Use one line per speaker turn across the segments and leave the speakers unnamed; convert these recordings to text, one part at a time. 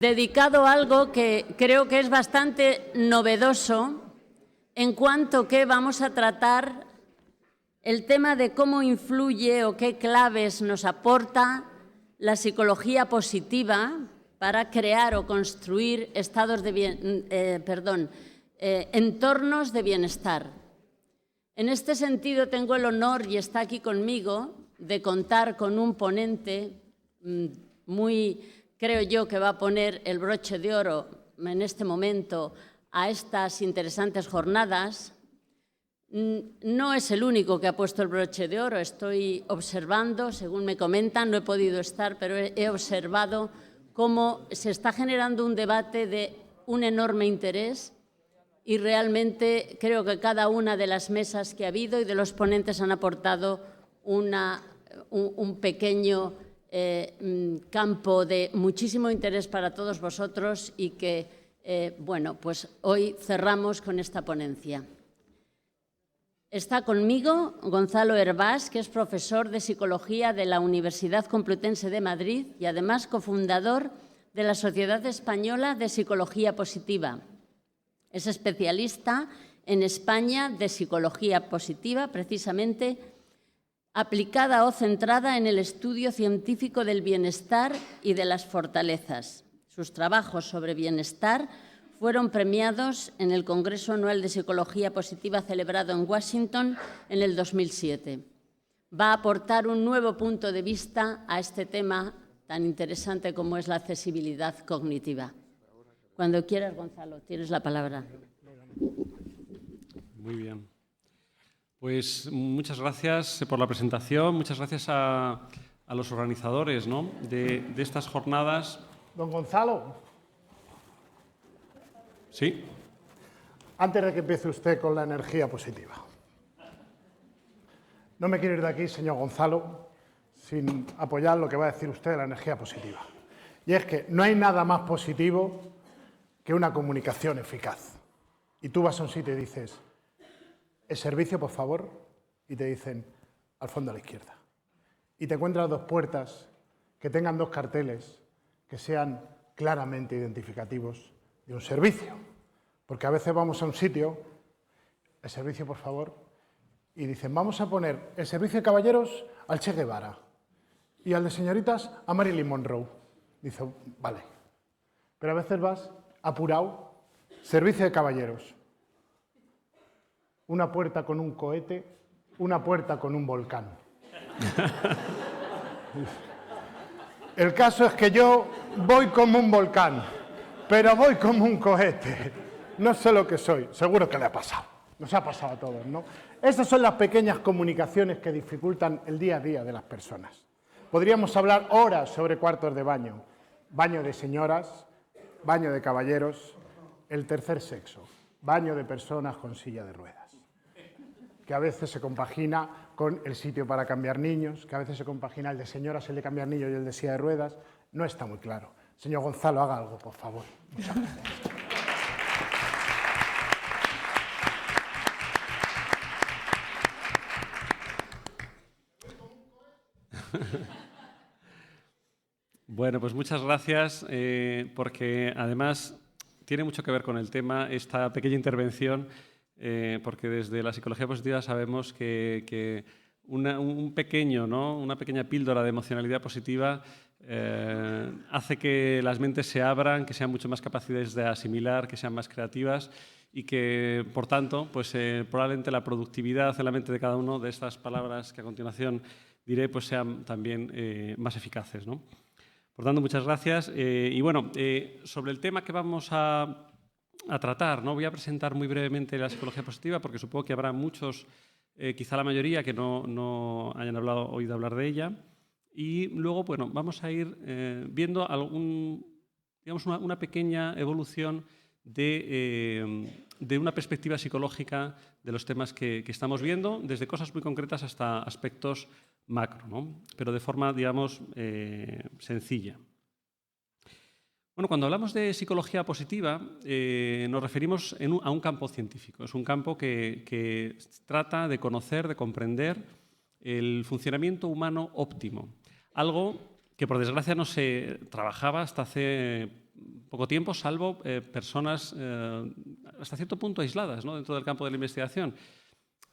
dedicado a algo que creo que es bastante novedoso en cuanto que vamos a tratar el tema de cómo influye o qué claves nos aporta la psicología positiva para crear o construir entornos de bienestar. En este sentido, tengo el honor, y está aquí conmigo, de contar con un ponente creo yo, que va a poner el broche de oro en este momento a estas interesantes jornadas. No es el único que ha puesto el broche de oro. Estoy observando, según me comentan, no he podido estar, pero he observado cómo se está generando un debate de un enorme interés y realmente creo que cada una de las mesas que ha habido y de los ponentes han aportado un pequeño campo de muchísimo interés para todos vosotros y que, bueno, pues hoy cerramos con esta ponencia. Está conmigo Gonzalo Hervás, que es profesor de Psicología de la Universidad Complutense de Madrid y además cofundador de la Sociedad Española de Psicología Positiva. Es especialista en España de Psicología Positiva, precisamente aplicada o centrada en el estudio científico del bienestar y de las fortalezas. Sus trabajos sobre bienestar fueron premiados en el Congreso Anual de Psicología Positiva celebrado en Washington en el 2007. Va a aportar un nuevo punto de vista a este tema tan interesante como es la accesibilidad cognitiva. Cuando quieras, Gonzalo, tienes la palabra.
Muy bien. Pues muchas gracias por la presentación, muchas gracias a los organizadores, ¿no?, de estas jornadas.
Don Gonzalo.
Sí.
Antes de que empiece usted con la energía positiva. No me quiero ir de aquí, señor Gonzalo, sin apoyar lo que va a decir usted de la energía positiva. Y es que no hay nada más positivo que una comunicación eficaz. Y tú vas a un sitio y dices, el servicio, por favor, y te dicen, al fondo a la izquierda. Y te encuentras dos puertas que tengan dos carteles que sean claramente identificativos de un servicio. Porque a veces vamos a un sitio, el servicio, por favor, y dicen, vamos a poner el servicio de caballeros al Che Guevara y al de señoritas a Marilyn Monroe. Dice, vale. Pero a veces vas apurado, servicio de caballeros. Una puerta con un cohete, una puerta con un volcán. El caso es que yo voy como un volcán, pero voy como un cohete. No sé lo que soy, seguro que le ha pasado. Nos ha pasado a todos, ¿no? Esas son las pequeñas comunicaciones que dificultan el día a día de las personas. Podríamos hablar horas sobre cuartos de baño. Baño de señoras, baño de caballeros, el tercer sexo, baño de personas con silla de ruedas. Que a veces se compagina con el sitio para cambiar niños, que a veces se compagina el de señoras, el de cambiar niños y el de silla de ruedas. No está muy claro. Señor Gonzalo, haga algo, por favor. Muchas gracias.
Bueno, pues muchas gracias, porque además tiene mucho que ver con el tema, esta pequeña intervención, porque desde la psicología positiva sabemos que una pequeña píldora de emocionalidad positiva hace que las mentes se abran, que sean mucho más capaces de asimilar, que sean más creativas y que, por tanto, pues, probablemente la productividad en la mente de cada uno de estas palabras que a continuación diré, pues sean también más eficaces, ¿no? Por tanto, muchas gracias. Y bueno, sobre el tema que vamos a tratar, ¿no? Voy a presentar muy brevemente la psicología positiva porque supongo que habrá muchos, quizá la mayoría, que no hayan oído hablar de ella. Y luego, bueno, vamos a ir viendo una pequeña evolución de una perspectiva psicológica de los temas que estamos viendo, desde cosas muy concretas hasta aspectos macro, ¿no? Pero de forma, digamos, sencilla. Bueno, cuando hablamos de psicología positiva, nos referimos a un campo científico. Es un campo que trata de conocer, de comprender el funcionamiento humano óptimo. Algo que, por desgracia, no se trabajaba hasta hace poco tiempo, salvo personas hasta cierto punto aisladas, ¿no?, dentro del campo de la investigación.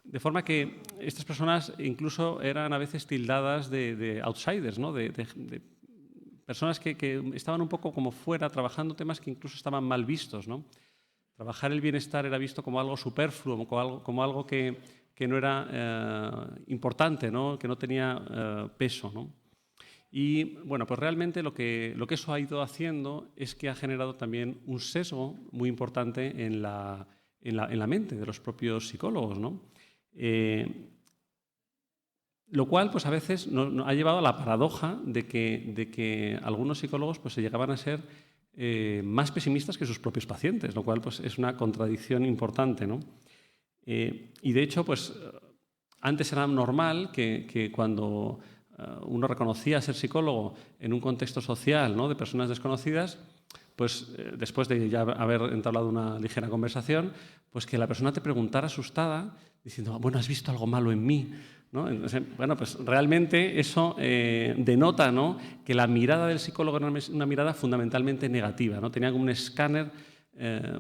De forma que estas personas incluso eran a veces tildadas de outsiders, ¿no?, de personas que estaban un poco como fuera, trabajando temas que incluso estaban mal vistos, ¿no? Trabajar el bienestar era visto como algo superfluo, como algo que no era importante, ¿no?, que no tenía peso, ¿no? Y bueno, pues realmente lo que eso ha ido haciendo es que ha generado también un sesgo muy importante en la mente de los propios psicólogos, ¿no? Lo cual, pues a veces ha llevado a la paradoja de que algunos psicólogos pues, se llegaban a ser más pesimistas que sus propios pacientes, lo cual pues, es una contradicción importante, ¿no? Y de hecho, pues antes era normal que cuando uno reconocía ser psicólogo en un contexto social, ¿no?, de personas desconocidas, pues después de ya haber entablado una ligera conversación, pues que la persona te preguntara asustada, diciendo, bueno, ¿has visto algo malo en mí?, ¿no? Entonces, bueno, pues realmente eso denota, ¿no?, que la mirada del psicólogo era una mirada fundamentalmente negativa, ¿no? Tenía como un escáner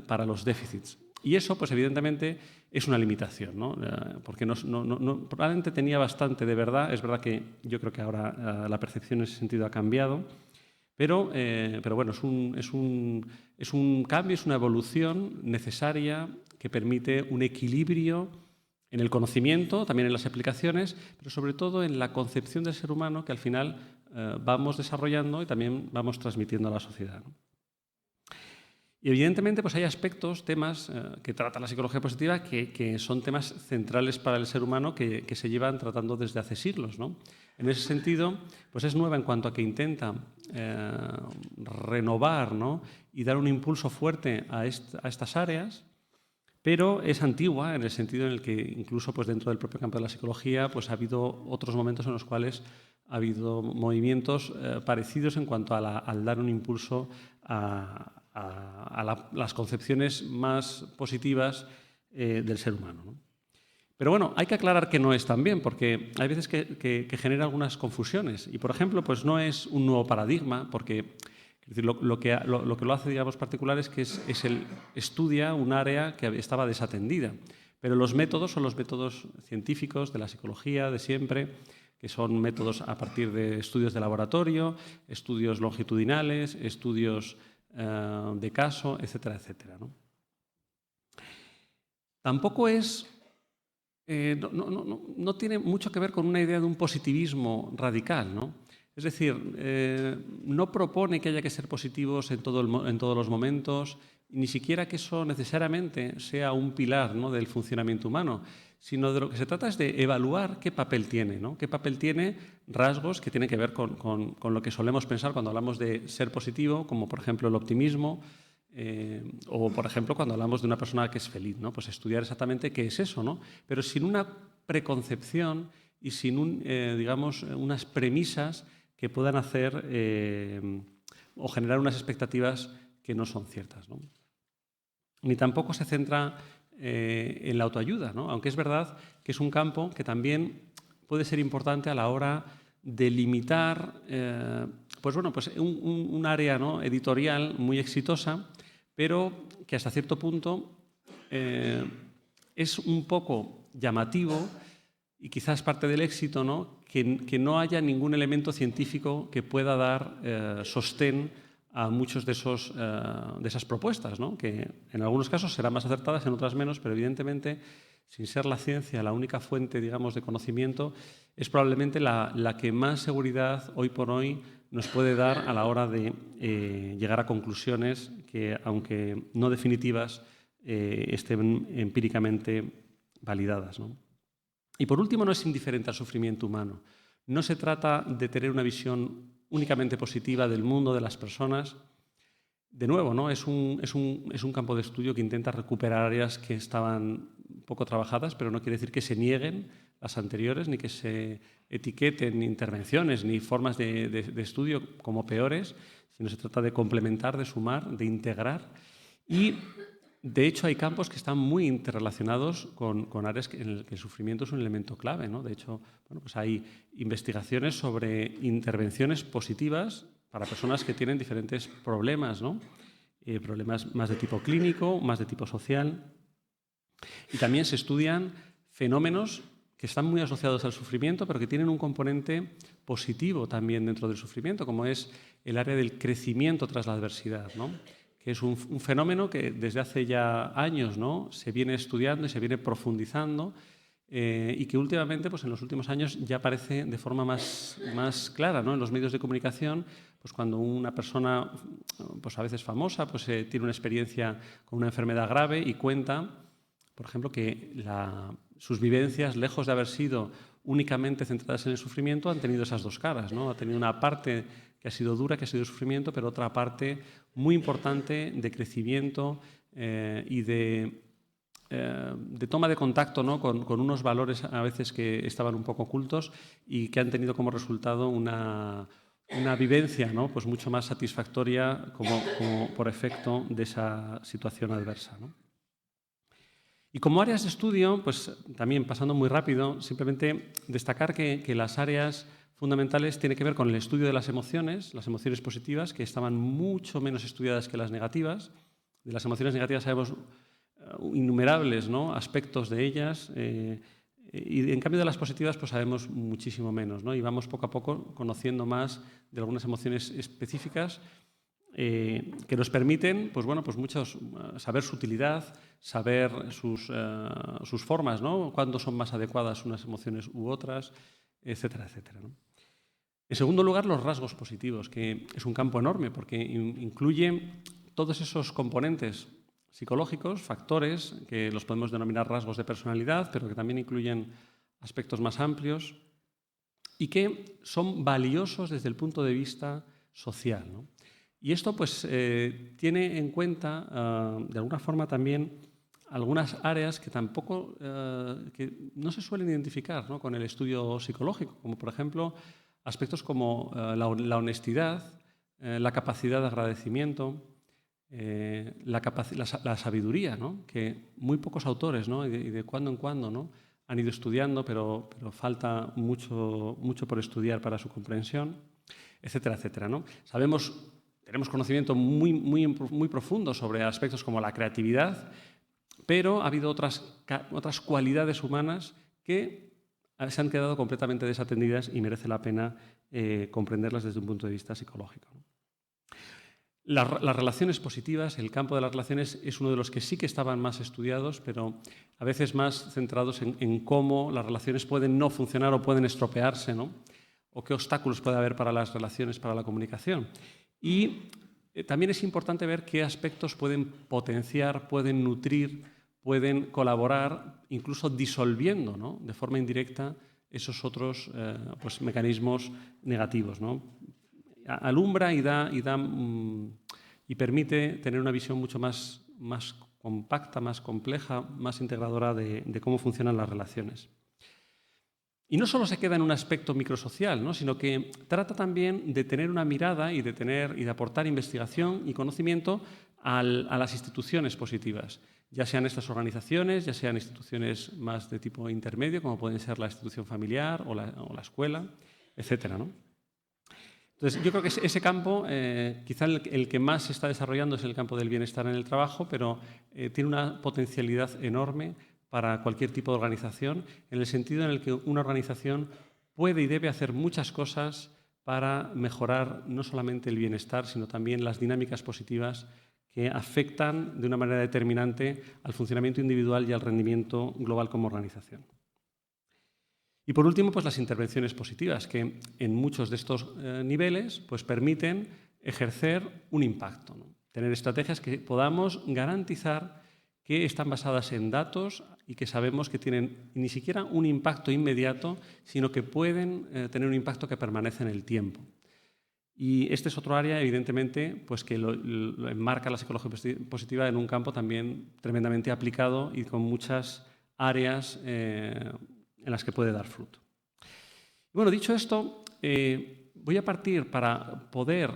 para los déficits. Y eso, pues evidentemente, es una limitación, ¿no? Porque probablemente tenía bastante de verdad. Es verdad que yo creo que ahora la percepción en ese sentido ha cambiado, pero bueno, es un cambio, es una evolución necesaria que permite un equilibrio en el conocimiento, también en las aplicaciones, pero sobre todo en la concepción del ser humano que al final vamos desarrollando y también vamos transmitiendo a la sociedad, ¿no? Y evidentemente pues hay aspectos, temas que trata la psicología positiva que son temas centrales para el ser humano que se llevan tratando desde hace siglos, ¿no? En ese sentido, pues es nueva en cuanto a que intenta renovar, ¿no?, y dar un impulso fuerte a estas áreas, pero es antigua en el sentido en el que incluso pues, dentro del propio campo de la psicología pues, ha habido otros momentos en los cuales ha habido movimientos parecidos en cuanto al dar un impulso a las concepciones más positivas del ser humano, ¿no? Pero bueno, hay que aclarar que no es tan bien, porque hay veces que genera algunas confusiones. Y, por ejemplo, pues no es un nuevo paradigma, porque es decir, lo que lo hace, digamos, particular es que estudia un área que estaba desatendida. Pero los métodos son los métodos científicos de la psicología de siempre, que son métodos a partir de estudios de laboratorio, estudios longitudinales, estudios de caso, etcétera, etcétera, ¿no? Tampoco es... no tiene mucho que ver con una idea de un positivismo radical, ¿no? Es decir, no propone que haya que ser positivos en todos los momentos, ni siquiera que eso necesariamente sea un pilar, ¿no?, del funcionamiento humano, sino de lo que se trata es de evaluar qué papel tiene, ¿no? Qué papel tiene rasgos que tienen que ver con lo que solemos pensar cuando hablamos de ser positivo, como por ejemplo el optimismo, o por ejemplo cuando hablamos de una persona que es feliz, ¿no? Pues estudiar exactamente qué es eso, ¿no? Pero sin una preconcepción y sin digamos, unas premisas que puedan hacer o generar unas expectativas que no son ciertas, ¿no? Ni tampoco se centra en la autoayuda, ¿no? Aunque es verdad que es un campo que también puede ser importante a la hora de limitar pues bueno, pues un área, ¿no?, editorial muy exitosa, pero que hasta cierto punto es un poco llamativo y quizás parte del éxito, ¿no?, que no haya ningún elemento científico que pueda dar sostén a muchos de esas propuestas, ¿no?, que en algunos casos serán más acertadas, en otras menos, pero evidentemente, sin ser la ciencia la única fuente, digamos, de conocimiento, es probablemente la que más seguridad hoy por hoy nos puede dar a la hora de llegar a conclusiones que, aunque no definitivas, estén empíricamente validadas, ¿no? Y por último, no es indiferente al sufrimiento humano. No se trata de tener una visión únicamente positiva del mundo, de las personas. De nuevo, ¿no?, es un campo de estudio que intenta recuperar áreas que estaban poco trabajadas, pero no quiere decir que se nieguen las anteriores, ni que se etiqueten intervenciones ni formas de estudio como peores, sino se trata de complementar, de sumar, de integrar. Y, de hecho, hay campos que están muy interrelacionados con áreas en las que el sufrimiento es un elemento clave, ¿no? De hecho, bueno, pues hay investigaciones sobre intervenciones positivas para personas que tienen diferentes problemas, ¿no? problemas más de tipo clínico, más de tipo social. Y también se estudian fenómenos que están muy asociados al sufrimiento, pero que tienen un componente positivo también dentro del sufrimiento, como es el área del crecimiento tras la adversidad, ¿no? Que es un fenómeno que desde hace ya años, ¿no?, se viene estudiando y se viene profundizando, y que últimamente, pues en los últimos años, ya aparece de forma más clara, ¿no?, en los medios de comunicación, pues cuando una persona, pues a veces famosa, pues tiene una experiencia con una enfermedad grave y cuenta, por ejemplo, que sus vivencias, lejos de haber sido únicamente centradas en el sufrimiento, han tenido esas dos caras, ¿no? Ha tenido una parte que ha sido dura, que ha sido sufrimiento, pero otra parte muy importante de crecimiento y de toma de contacto, ¿no?, con unos valores a veces que estaban un poco ocultos y que han tenido como resultado una vivencia, ¿no?, pues mucho más satisfactoria como por efecto de esa situación adversa, ¿no? Y como áreas de estudio, pues también pasando muy rápido, simplemente destacar que las áreas fundamentales tienen que ver con el estudio de las emociones positivas, que estaban mucho menos estudiadas que las negativas. De las emociones negativas sabemos innumerables, ¿no?, aspectos de ellas, y en cambio de las positivas pues sabemos muchísimo menos, ¿no? Y vamos poco a poco conociendo más de algunas emociones específicas que nos permiten, pues bueno, pues saber su utilidad, saber sus formas, ¿no?, cuándo son más adecuadas unas emociones u otras, etcétera, etcétera, ¿no? En segundo lugar, los rasgos positivos, que es un campo enorme porque incluye todos esos componentes psicológicos, factores, que los podemos denominar rasgos de personalidad, pero que también incluyen aspectos más amplios y que son valiosos desde el punto de vista social, ¿no? Y esto pues tiene en cuenta, de alguna forma también, algunas áreas que tampoco que no se suelen identificar, ¿no?, con el estudio psicológico, como por ejemplo aspectos como la honestidad, la capacidad de agradecimiento, la sabiduría, ¿no?, que muy pocos autores, ¿no?, y de cuando en cuando, ¿no?, han ido estudiando, pero falta mucho por estudiar para su comprensión, etcétera, etcétera, ¿no? Tenemos conocimiento muy profundo sobre aspectos como la creatividad, pero ha habido otras cualidades humanas que se han quedado completamente desatendidas y merece la pena comprenderlas desde un punto de vista psicológico, ¿no? Las relaciones positivas, el campo de las relaciones es uno de los que sí que estaban más estudiados, pero a veces más centrados en cómo las relaciones pueden no funcionar o pueden estropearse, ¿no?, o qué obstáculos puede haber para las relaciones, para la comunicación. Y también es importante ver qué aspectos pueden potenciar, pueden nutrir, pueden colaborar, incluso disolviendo, ¿no?, de forma indirecta esos otros pues mecanismos negativos, ¿no? Alumbra y permite tener una visión mucho más compacta, más compleja, más integradora de cómo funcionan las relaciones. Y no solo se queda en un aspecto microsocial, ¿no?, sino que trata también de tener una mirada y de aportar investigación y conocimiento a las instituciones positivas, ya sean estas organizaciones, ya sean instituciones más de tipo intermedio, como pueden ser la institución familiar o la escuela, etcétera, ¿no? Entonces, yo creo que ese campo, quizá el que más se está desarrollando es el campo del bienestar en el trabajo, pero tiene una potencialidad enorme para cualquier tipo de organización, en el sentido en el que una organización puede y debe hacer muchas cosas para mejorar no solamente el bienestar, sino también las dinámicas positivas que afectan de una manera determinante al funcionamiento individual y al rendimiento global como organización. Y por último, pues las intervenciones positivas, que en muchos de estos niveles pues permiten ejercer un impacto, ¿no? Tener estrategias que podamos garantizar que están basadas en datos y que sabemos que tienen ni siquiera un impacto inmediato, sino que pueden tener un impacto que permanece en el tiempo. Y este es otro área, evidentemente, pues que lo enmarca la psicología positiva en un campo también tremendamente aplicado y con muchas áreas en las que puede dar fruto. Bueno, dicho esto, voy a partir para poder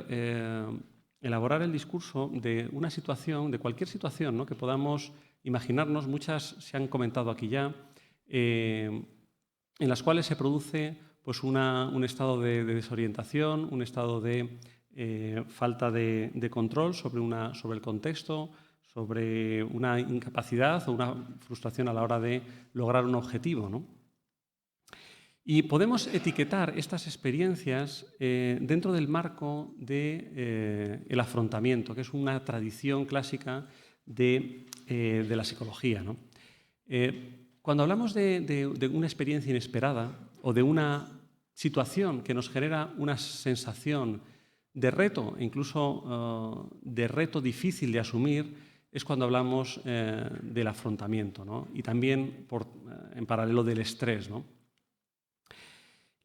elaborar el discurso de una situación, de cualquier situación, ¿no?, que podamos imaginarnos. Muchas se han comentado aquí ya, en las cuales se produce pues un estado de desorientación, un estado de falta de control sobre el contexto, sobre una incapacidad o una frustración a la hora de lograr un objetivo, ¿no? Y podemos etiquetar estas experiencias dentro del marco del afrontamiento, que es una tradición clásica de la psicología, ¿no? Cuando hablamos de una experiencia inesperada o de una situación que nos genera una sensación de reto, incluso de reto difícil de asumir, es cuando hablamos del afrontamiento, ¿no? Y también en paralelo del estrés, ¿no?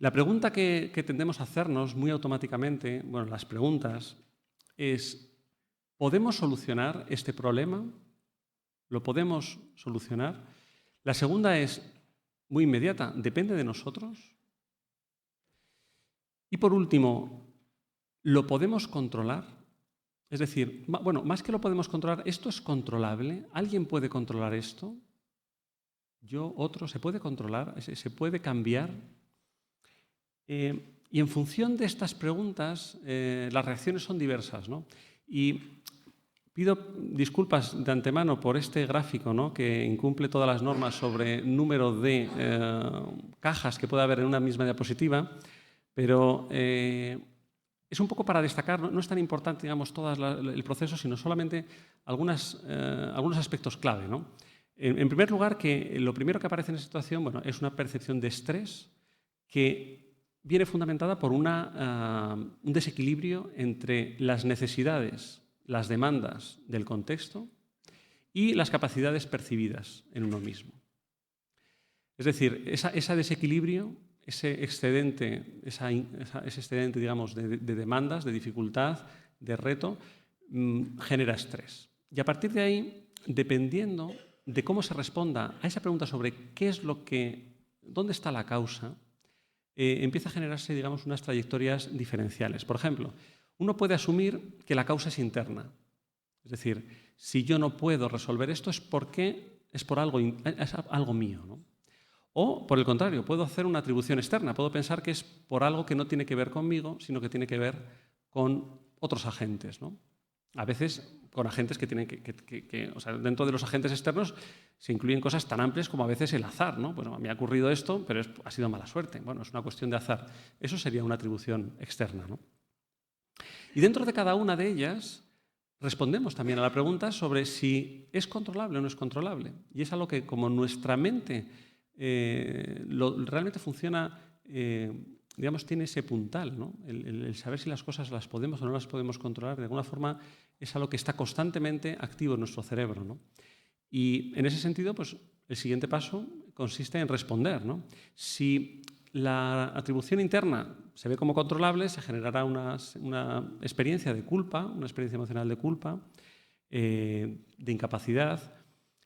La pregunta que tendemos a hacernos muy automáticamente, bueno, las preguntas, es: ¿podemos solucionar este problema? ¿Lo podemos solucionar? La segunda es muy inmediata: ¿depende de nosotros? Y por último, ¿lo podemos controlar? Es decir, bueno, más que lo podemos controlar, ¿esto es controlable? ¿Alguien puede controlar esto? ¿Yo, otro? ¿Se puede controlar? ¿Se puede cambiar? Y en función de estas preguntas, las reacciones son diversas, ¿no? Y pido disculpas de antemano por este gráfico, ¿no?, que incumple todas las normas sobre número de cajas que puede haber en una misma diapositiva, pero es un poco para destacar, no es tan importante, digamos, todo el proceso, sino solamente algunos aspectos clave, ¿no? En primer lugar, que lo primero que aparece en esta situación, bueno, es una percepción de estrés que viene fundamentada por un desequilibrio entre las necesidades, las demandas del contexto y las capacidades percibidas en uno mismo. Es decir, ese desequilibrio, ese excedente, digamos, de demandas, de dificultad, de reto, genera estrés. Y a partir de ahí, dependiendo de cómo se responda a esa pregunta sobre dónde está la causa, empieza a generarse, digamos, unas trayectorias diferenciales. Por ejemplo, uno puede asumir que la causa es interna. Es decir, si yo no puedo resolver esto es porque es algo mío, ¿no? O, por el contrario, puedo hacer una atribución externa. Puedo pensar que es por algo que no tiene que ver conmigo, sino que tiene que ver con otros agentes, ¿no? A veces con agentes que tienen o sea, dentro de los agentes externos se incluyen cosas tan amplias como a veces el azar, ¿no? Bueno, me ha ocurrido esto, pero ha sido mala suerte. Bueno, es una cuestión de azar. Eso sería una atribución externa, ¿no? Y dentro de cada una de ellas respondemos también a la pregunta sobre si es controlable o no es controlable. Y es algo que, como nuestra mente realmente funciona, digamos, tiene ese puntal, ¿no? El saber si las cosas las podemos o no las podemos controlar, de alguna forma es algo que está constantemente activo en nuestro cerebro, ¿no? Y en ese sentido, pues, el siguiente paso consiste en responder, ¿no? Si la atribución interna se ve como controlable, se generará una experiencia de culpa, una experiencia emocional de culpa, de incapacidad.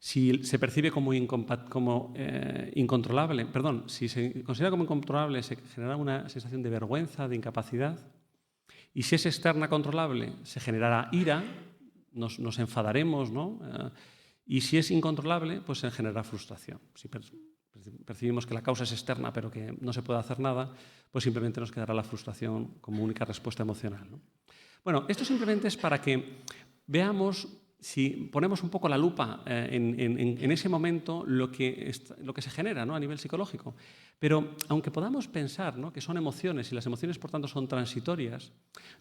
Si se percibe como incontrolable, si se considera como incontrolable, se generará una sensación de vergüenza, de incapacidad. Y si es externa controlable, se generará ira, nos enfadaremos, ¿no? Y si es incontrolable, pues se generará frustración. Si percibimos que la causa es externa, pero que no se puede hacer nada, pues simplemente nos quedará la frustración como única respuesta emocional, ¿no? Bueno, esto simplemente es para que veamos, si ponemos un poco la lupa en ese momento, lo que se genera, ¿no?, a nivel psicológico. Pero aunque podamos pensar, ¿no?, que son emociones y las emociones, por tanto, son transitorias,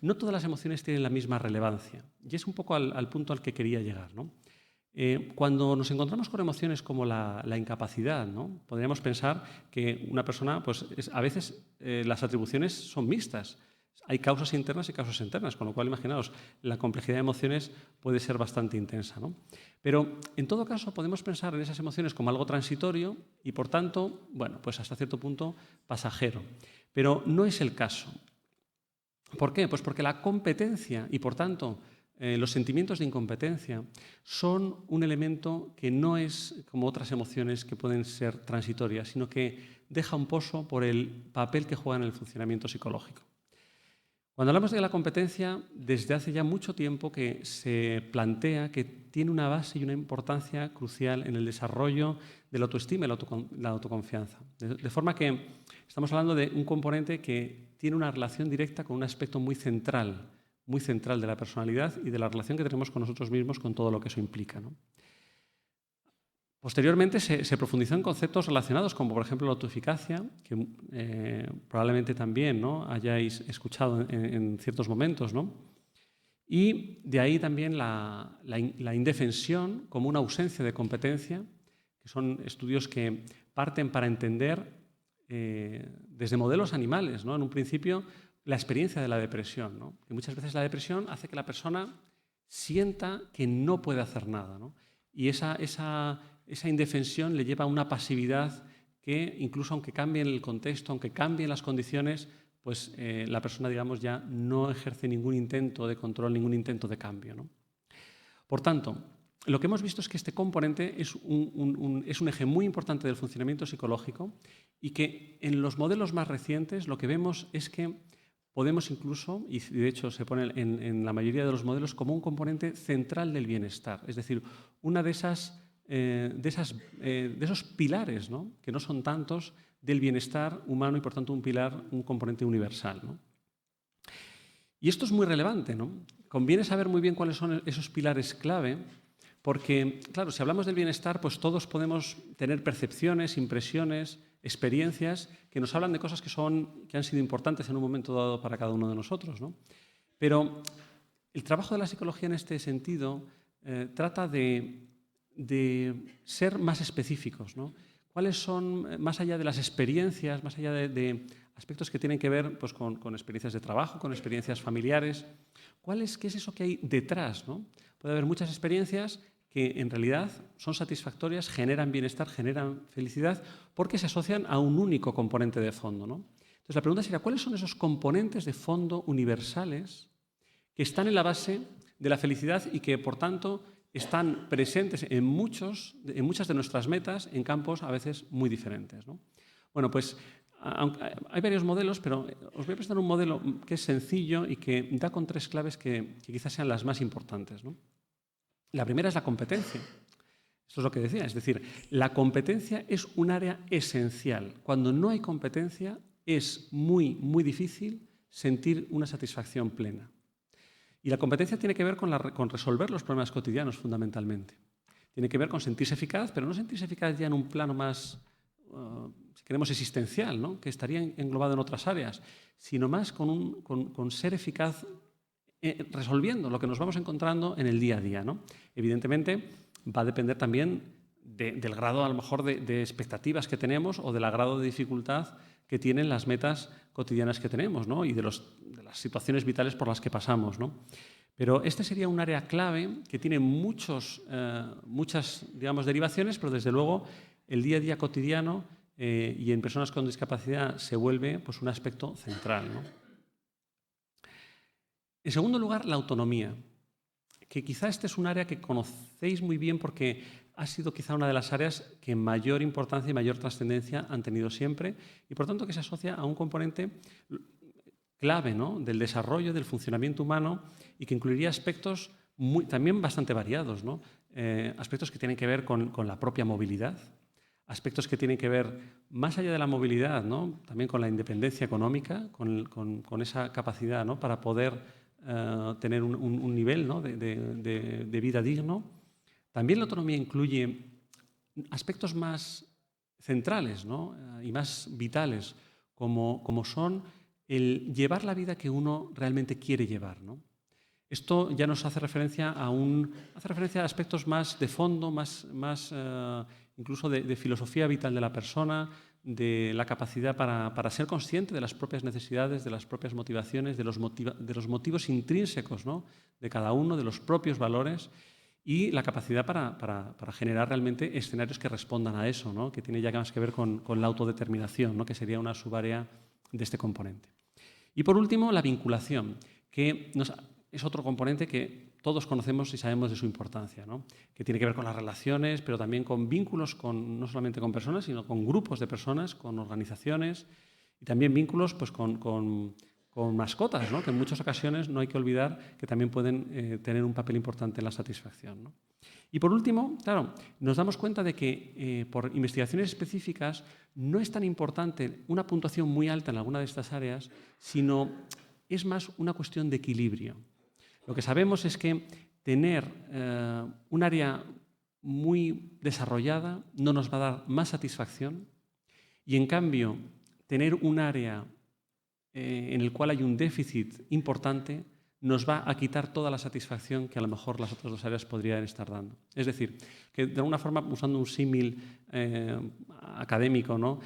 no todas las emociones tienen la misma relevancia. Y es un poco al punto al que quería llegar, ¿no? Cuando nos encontramos con emociones como la incapacidad, ¿no?, podríamos pensar que una persona, pues, a veces las atribuciones son mixtas. Hay causas internas y causas externas, con lo cual, imaginaos, la complejidad de emociones puede ser bastante intensa, ¿no? Pero, en todo caso, podemos pensar en esas emociones como algo transitorio y, por tanto, bueno, pues hasta cierto punto pasajero. Pero no es el caso. ¿Por qué? Pues porque la competencia y, por tanto, los sentimientos de incompetencia son un elemento que no es como otras emociones que pueden ser transitorias, sino que deja un pozo por el papel que juega en el funcionamiento psicológico. Cuando hablamos de la competencia, desde hace ya mucho tiempo que se plantea que tiene una base y una importancia crucial en el desarrollo de la autoestima y la autoconfianza. De forma que estamos hablando de un componente que tiene una relación directa con un aspecto muy central muy central de la personalidad y de la relación que tenemos con nosotros mismos, con todo lo que eso implica, ¿no? Posteriormente se profundizó en conceptos relacionados, como por ejemplo la autoeficacia, que probablemente también, ¿no?, hayáis escuchado en ciertos momentos, ¿no? Y de ahí también la indefensión como una ausencia de competencia, que son estudios que parten para entender desde modelos animales, ¿no?, en un principio, la experiencia de la depresión, ¿no? Que muchas veces la depresión hace que la persona sienta que no puede hacer nada, ¿no? Y esa indefensión le lleva a una pasividad que, incluso aunque cambie el contexto, aunque cambien las condiciones, pues la persona, digamos, ya no ejerce ningún intento de control, ningún intento de cambio, ¿no? Por tanto, lo que hemos visto es que este componente es un eje muy importante del funcionamiento psicológico y que en los modelos más recientes lo que vemos es que podemos incluso, y de hecho se pone en la mayoría de los modelos, como un componente central del bienestar. Es decir, una de esos pilares, ¿no?, que no son tantos, del bienestar humano y, por tanto, un componente universal, ¿no? Y esto es muy relevante, ¿no? Conviene saber muy bien cuáles son esos pilares clave, porque, claro, si hablamos del bienestar, pues todos podemos tener percepciones, impresiones, experiencias que nos hablan de cosas que han sido importantes en un momento dado para cada uno de nosotros, ¿no? Pero el trabajo de la psicología en este sentido trata de ser más específicos, ¿no? ¿Cuáles son, más allá de las experiencias, más allá de aspectos que tienen que ver, pues, con experiencias de trabajo, con experiencias familiares, qué es eso que hay detrás, ¿no? Puede haber muchas experiencias que en realidad son satisfactorias, generan bienestar, generan felicidad, porque se asocian a un único componente de fondo, ¿no? Entonces la pregunta sería, ¿cuáles son esos componentes de fondo universales que están en la base de la felicidad y que, por tanto, están presentes en muchas de nuestras metas en campos a veces muy diferentes, ¿no? Bueno, pues hay varios modelos, pero os voy a presentar un modelo que es sencillo y que da con 3 claves que quizás sean las más importantes, ¿no? La primera es la competencia. Esto es lo que decía, es decir, la competencia es un área esencial. Cuando no hay competencia es muy, muy difícil sentir una satisfacción plena. Y la competencia tiene que ver con resolver los problemas cotidianos, fundamentalmente. Tiene que ver con sentirse eficaz, pero no sentirse eficaz ya en un plano más, si queremos, existencial, ¿no?, que estaría englobado en otras áreas, sino más con ser eficaz resolviendo lo que nos vamos encontrando en el día a día, ¿no? Evidentemente, va a depender también del grado, a lo mejor, de expectativas que tenemos o del grado de dificultad que tienen las metas cotidianas que tenemos, ¿no?, y de las situaciones vitales por las que pasamos, ¿no? Pero este sería un área clave que tiene muchas, digamos, derivaciones, pero desde luego el día a día cotidiano y en personas con discapacidad se vuelve, pues, un aspecto central, ¿no? En segundo lugar, la autonomía, que quizá este es un área que conocéis muy bien porque ha sido quizá una de las áreas que mayor importancia y mayor trascendencia han tenido siempre y, por tanto, que se asocia a un componente clave, ¿no?, del desarrollo, del funcionamiento humano y que incluiría aspectos también bastante variados, ¿no? Aspectos que tienen que ver con la propia movilidad, aspectos que tienen que ver, más allá de la movilidad, ¿no?, también con la independencia económica, con esa capacidad, ¿no?, para poder tener un nivel, ¿no?, de vida digno. También la autonomía incluye aspectos más centrales, ¿no?, y más vitales, como son el llevar la vida que uno realmente quiere llevar, ¿no? Esto ya nos hace referencia a aspectos más de fondo, más incluso de filosofía vital de la persona, de la capacidad para ser consciente de las propias necesidades, de las propias motivaciones, de los motivos intrínsecos, ¿no?, de cada uno, de los propios valores y la capacidad para generar realmente escenarios que respondan a eso, ¿no?, que tiene ya más que ver con la autodeterminación, ¿no?, que sería una subárea de este componente. Y por último, la vinculación, que es otro componente que todos conocemos y sabemos de su importancia, ¿no?, que tiene que ver con las relaciones, pero también con vínculos no solamente con personas, sino con grupos de personas, con organizaciones y también vínculos, pues, con mascotas, ¿no?, que en muchas ocasiones no hay que olvidar que también pueden tener un papel importante en la satisfacción, ¿no? Y por último, claro, nos damos cuenta de que por investigaciones específicas no es tan importante una puntuación muy alta en alguna de estas áreas, sino es más una cuestión de equilibrio. Lo que sabemos es que tener un área muy desarrollada no nos va a dar más satisfacción y, en cambio, tener un área en el cual hay un déficit importante nos va a quitar toda la satisfacción que a lo mejor las otras dos áreas podrían estar dando. Es decir, que de alguna forma, usando un símil académico, ¿no?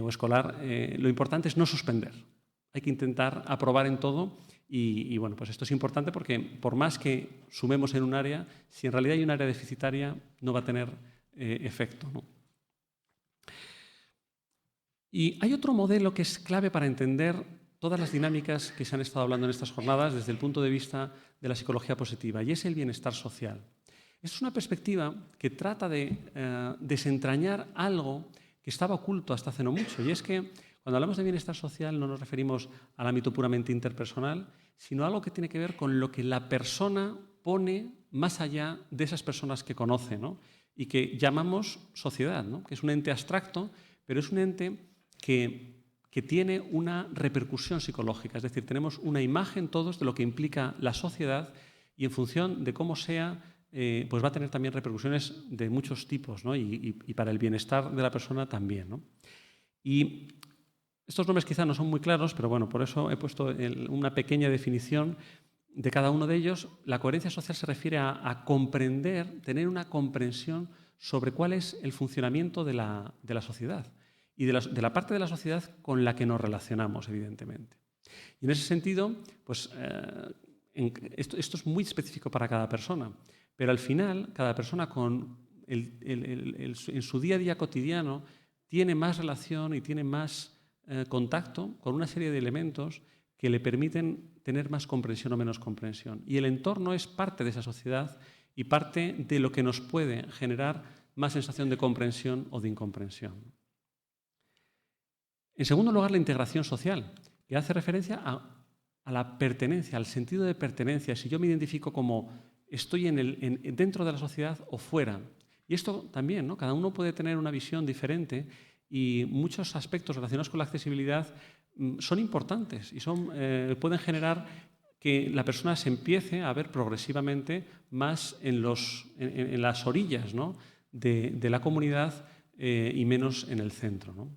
O escolar, lo importante es no suspender. Hay que intentar aprobar en todo y bueno, pues esto es importante porque por más que sumemos en un área, si en realidad hay un área deficitaria, no va a tener efecto, ¿no? Y hay otro modelo que es clave para entender todas las dinámicas que se han estado hablando en estas jornadas desde el punto de vista de la psicología positiva, y es el bienestar social. Es una perspectiva que trata de desentrañar algo que estaba oculto hasta hace no mucho, y es que cuando hablamos de bienestar social no nos referimos al ámbito puramente interpersonal, sino a algo que tiene que ver con lo que la persona pone más allá de esas personas que conoce, ¿no? Y que llamamos sociedad, ¿no? Que es un ente abstracto, pero es un ente que tiene una repercusión psicológica. Es decir, tenemos una imagen todos de lo que implica la sociedad y en función de cómo sea, pues va a tener también repercusiones de muchos tipos, ¿no? Y para el bienestar de la persona también, ¿no? Y estos nombres quizá no son muy claros, pero bueno, por eso he puesto una pequeña definición de cada uno de ellos. La coherencia social se refiere a comprender, tener una comprensión sobre cuál es el funcionamiento de la sociedad y de la parte de la sociedad con la que nos relacionamos, evidentemente. Y en ese sentido, pues, esto es muy específico para cada persona, pero al final, cada persona en su día a día cotidiano tiene más relación y tiene más contacto con una serie de elementos que le permiten tener más comprensión o menos comprensión. Y el entorno es parte de esa sociedad y parte de lo que nos puede generar más sensación de comprensión o de incomprensión. En segundo lugar, la integración social, que hace referencia a la pertenencia, al sentido de pertenencia, si yo me identifico como estoy dentro de la sociedad o fuera. Y esto también, ¿no? Cada uno puede tener una visión diferente y muchos aspectos relacionados con la accesibilidad son importantes y pueden generar que la persona se empiece a ver progresivamente más en las orillas, ¿no? de la comunidad y menos en el centro, ¿no?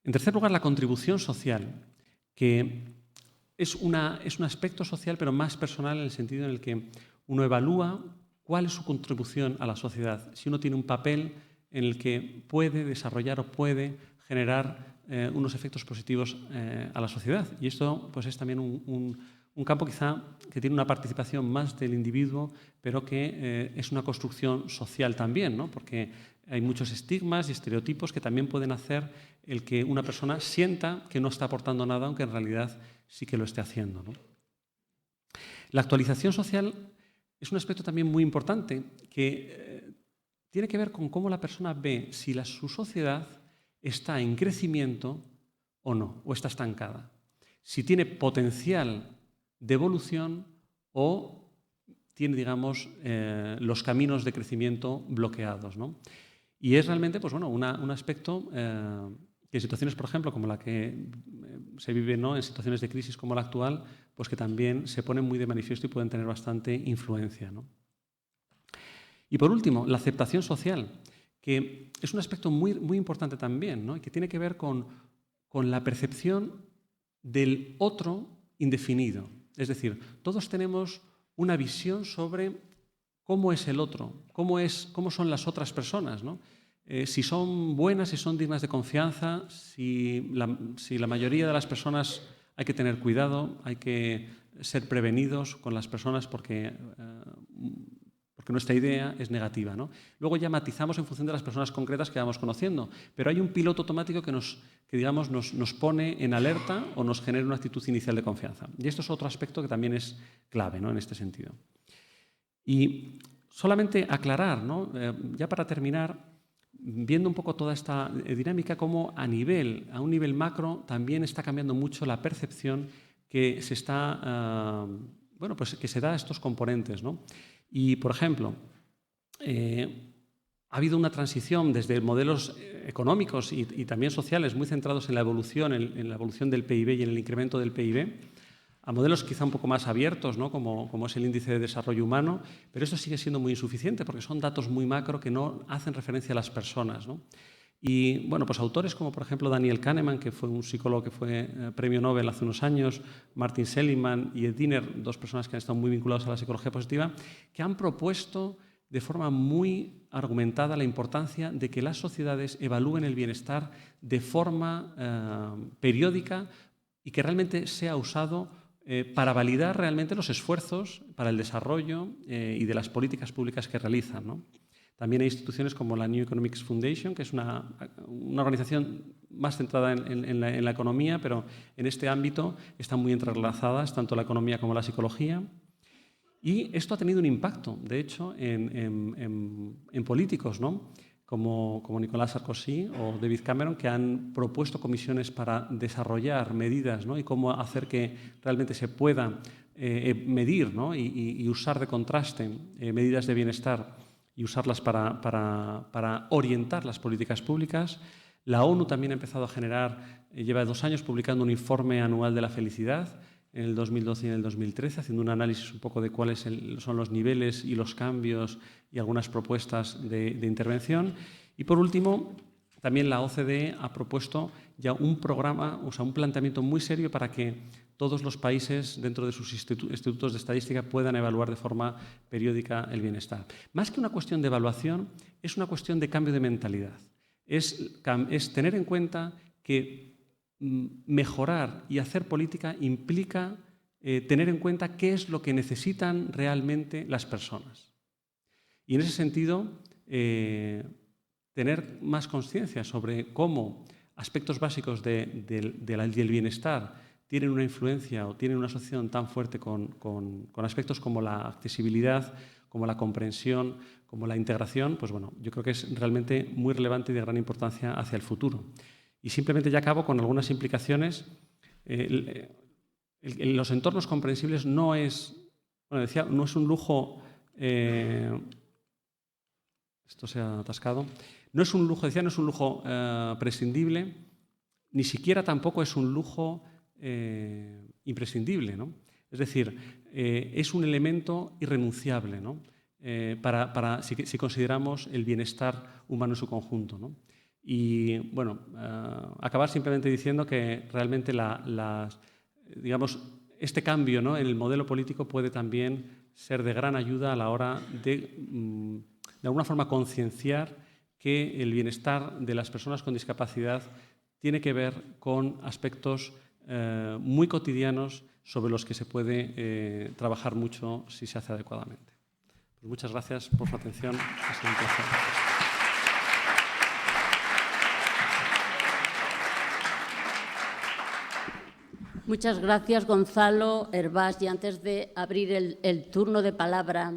En tercer lugar, la contribución social, que es un aspecto social pero más personal en el sentido en el que uno evalúa cuál es su contribución a la sociedad, si uno tiene un papel en el que puede desarrollar o puede generar unos efectos positivos a la sociedad. Y esto pues, es también un campo quizá que tiene una participación más del individuo, pero que es una construcción social también, ¿no? Porque hay muchos estigmas y estereotipos que también pueden hacer el que una persona sienta que no está aportando nada, aunque en realidad sí que lo esté haciendo, ¿no? La actualización social es un aspecto también muy importante que tiene que ver con cómo la persona ve si su sociedad está en crecimiento o no, o está estancada. Si tiene potencial de evolución o tiene, digamos, los caminos de crecimiento bloqueados, ¿no? Y es realmente pues, bueno, un aspecto que en situaciones, por ejemplo, como la que se vive, ¿no? En situaciones de crisis como la actual, pues que también se ponen muy de manifiesto y pueden tener bastante influencia, ¿no? Y por último, la aceptación social, que es un aspecto muy, muy importante también, ¿no? Y que tiene que ver con la percepción del otro indefinido. Es decir, todos tenemos una visión sobre cómo es el otro, cómo son las otras personas, ¿no? Si son buenas, si son dignas de confianza, si la mayoría de las personas hay que tener cuidado, hay que ser prevenidos con las personas porque nuestra idea es negativa, ¿no? Luego ya matizamos en función de las personas concretas que vamos conociendo, pero hay un piloto automático que digamos, nos pone en alerta o nos genera una actitud inicial de confianza. Y esto es otro aspecto que también es clave, ¿no? En este sentido. Y solamente aclarar, ¿no? Ya para terminar, viendo un poco toda esta dinámica, cómo a un nivel macro también está cambiando mucho la percepción que se da a estos componentes, ¿no? Y, por ejemplo, ha habido una transición desde modelos económicos y también sociales muy centrados en la evolución del PIB y en el incremento del PIB, a modelos quizá un poco más abiertos, ¿no? como es el índice de desarrollo humano, pero esto sigue siendo muy insuficiente porque son datos muy macro que no hacen referencia a las personas, ¿no? Y bueno, pues autores como por ejemplo Daniel Kahneman, que fue un psicólogo que fue premio Nobel hace unos años, Martin Seligman y Ed Diener, dos personas que han estado muy vinculadas a la psicología positiva, que han propuesto de forma muy argumentada la importancia de que las sociedades evalúen el bienestar de forma periódica y que realmente sea usado para validar realmente los esfuerzos para el desarrollo y de las políticas públicas que realizan, ¿no? También hay instituciones como la New Economics Foundation, que es una organización más centrada en la economía, pero en este ámbito están muy entrelazadas tanto la economía como la psicología. Y esto ha tenido un impacto, de hecho, en políticos, ¿no? como Nicolas Sarkozy o David Cameron, que han propuesto comisiones para desarrollar medidas, ¿no? y cómo hacer que realmente se pueda medir, ¿no? y usar de contraste medidas de bienestar y usarlas para orientar las políticas públicas. La ONU también ha empezado a generar, lleva 2 años publicando un informe anual de la felicidad, en el 2012 y en el 2013, haciendo un análisis un poco de cuáles son los niveles y los cambios y algunas propuestas de intervención. Y por último, también la OCDE ha propuesto ya un programa, o sea, un planteamiento muy serio para que todos los países dentro de sus institutos de estadística puedan evaluar de forma periódica el bienestar. Más que una cuestión de evaluación, es una cuestión de cambio de mentalidad. Es tener en cuenta que mejorar y hacer política implica tener en cuenta qué es lo que necesitan realmente las personas. Y en ese sentido, tener más conciencia sobre cómo aspectos básicos del bienestar tienen una influencia o tienen una asociación tan fuerte con aspectos como la accesibilidad, como la comprensión, como la integración, pues bueno, yo creo que es realmente muy relevante y de gran importancia hacia el futuro. Y simplemente ya acabo con algunas implicaciones. Los entornos comprensibles no es, bueno, decía, no es un lujo, esto se ha atascado, no es un lujo, decía, no es un lujo prescindible, ni siquiera tampoco es un lujo imprescindible, ¿no? Es decir, es un elemento irrenunciable, ¿no? Si consideramos el bienestar humano en su conjunto, ¿no? Y bueno, acabar simplemente diciendo que realmente digamos, este cambio, ¿no? en el modelo político puede también ser de gran ayuda a la hora de alguna forma concienciar que el bienestar de las personas con discapacidad tiene que ver con aspectos muy cotidianos sobre los que se puede trabajar mucho si se hace adecuadamente. Pues muchas gracias por su atención. Ha sido un placer.
Muchas gracias, Gonzalo Hervás. Y antes de abrir el turno de palabra,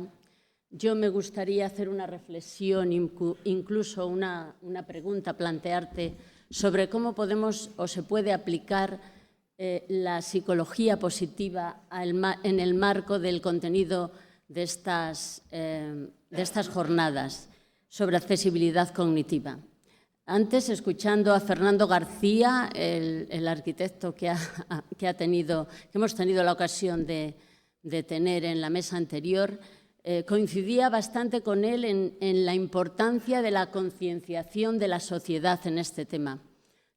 yo me gustaría hacer una reflexión, incluso una pregunta, plantearte sobre cómo podemos o se puede aplicar la psicología positiva en el marco del contenido de estas jornadas sobre accesibilidad cognitiva. Antes, escuchando a Fernando García, el arquitecto que hemos tenido la ocasión de tener en la mesa anterior, coincidía bastante con él en la importancia de la concienciación de la sociedad en este tema.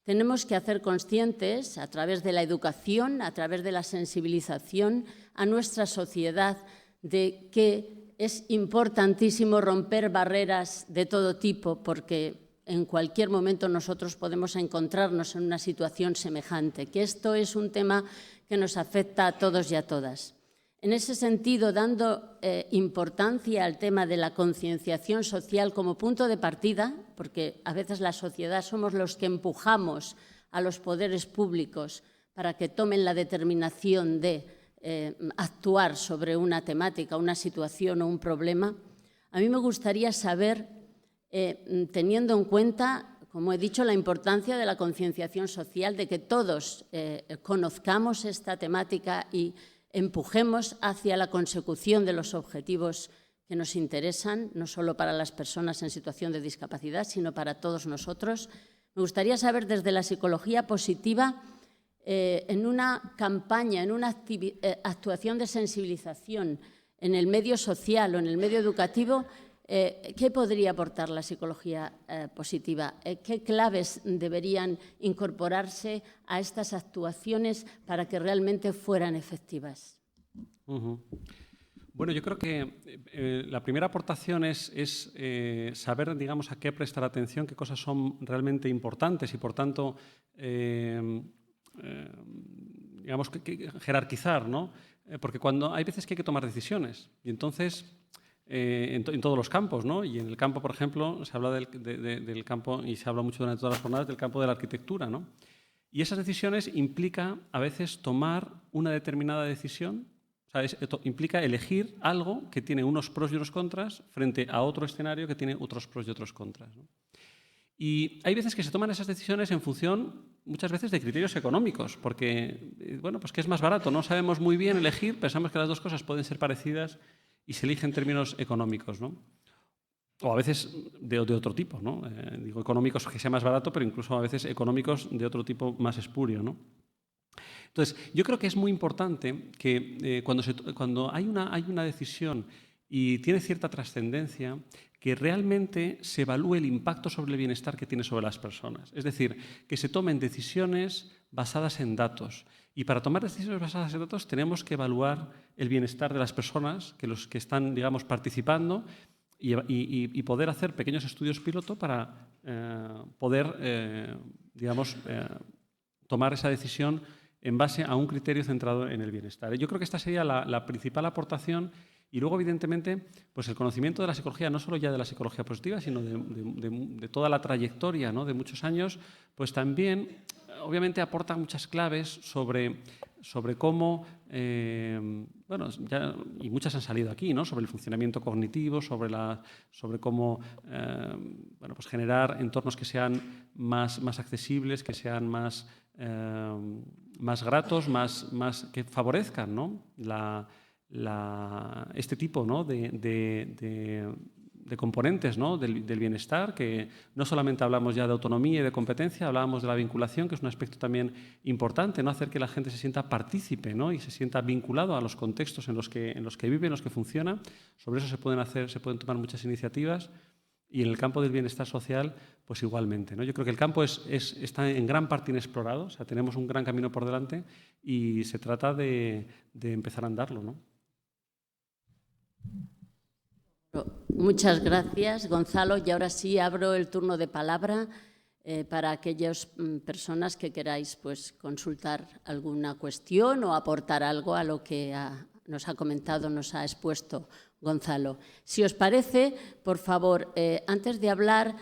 Tenemos que hacer conscientes, a través de la educación, a través de la sensibilización a nuestra sociedad, de que es importantísimo romper barreras de todo tipo, porque en cualquier momento nosotros podemos encontrarnos en una situación semejante, que esto es un tema que nos afecta a todos y a todas. En ese sentido, dando importancia al tema de la concienciación social como punto de partida, porque a veces la sociedad somos los que empujamos a los poderes públicos para que tomen la determinación de actuar sobre una temática, una situación o un problema, a mí me gustaría saber, teniendo en cuenta, como he dicho, la importancia de la concienciación social, de que todos conozcamos esta temática y empujemos hacia la consecución de los objetivos que nos interesan, no solo para las personas en situación de discapacidad, sino para todos nosotros. Me gustaría saber desde la psicología positiva en una campaña, en una actuación de sensibilización en el medio social o en el medio educativo, ¿qué podría aportar la psicología positiva? ¿Qué claves deberían incorporarse a estas actuaciones para que realmente fueran efectivas?
Bueno, yo creo que la primera aportación es saber, digamos, a qué prestar atención, qué cosas son realmente importantes y, por tanto, digamos, que jerarquizar, ¿no? Porque hay veces que hay que tomar decisiones y entonces en todos los campos, ¿no? Y en el campo, por ejemplo, se habla del campo, y se habla mucho durante todas las jornadas, del campo de la arquitectura, ¿no? Y esas decisiones implica a veces tomar una determinada decisión, o sea, implica elegir algo que tiene unos pros y unos contras frente a otro escenario que tiene otros pros y otros contras, ¿no? Y hay veces que se toman esas decisiones en función, muchas veces, de criterios económicos, porque, bueno, pues que es más barato, no sabemos muy bien elegir, pensamos que las dos cosas pueden ser parecidas y se elige en términos económicos, ¿no? O a veces de otro tipo, ¿no? Digo económicos que sea más barato, pero incluso a veces económicos de otro tipo más espurio, ¿no? Entonces, yo creo que es muy importante que cuando hay una decisión y tiene cierta trascendencia, que realmente se evalúe el impacto sobre el bienestar que tiene sobre las personas. Es decir, que se tomen decisiones basadas en datos. Y para tomar decisiones basadas en datos tenemos que evaluar el bienestar de las personas, los que están, digamos, participando, y poder hacer pequeños estudios piloto para poder, digamos, tomar esa decisión en base a un criterio centrado en el bienestar. Yo creo que esta sería la principal aportación. Y luego, evidentemente, pues el conocimiento de la psicología, no solo ya de la psicología positiva, sino de toda la trayectoria, ¿no?, de muchos años, pues también, obviamente, aporta muchas claves sobre cómo, bueno, y muchas han salido aquí, ¿no?, sobre el funcionamiento cognitivo, sobre cómo, bueno, pues generar entornos que sean más accesibles, que sean más gratos, que favorezcan, ¿no?, este tipo, ¿no?, de componentes, ¿no?, del bienestar, que no solamente hablamos ya de autonomía y de competencia, hablábamos de la vinculación, que es un aspecto también importante, ¿no?, hacer que la gente se sienta partícipe, ¿no?, y se sienta vinculado a los contextos en los que vive, en los que funciona. Sobre eso se pueden tomar muchas iniciativas. Y en el campo del bienestar social, pues igualmente, ¿no? Yo creo que el campo está en gran parte inexplorado, o sea, tenemos un gran camino por delante y se trata de empezar a andarlo, ¿no?
Muchas gracias, Gonzalo. Y ahora sí abro el turno de palabra para aquellas personas que queráis, pues, consultar alguna cuestión o aportar algo a lo que nos ha comentado, nos ha expuesto Gonzalo. Si os parece, por favor, antes de hablar,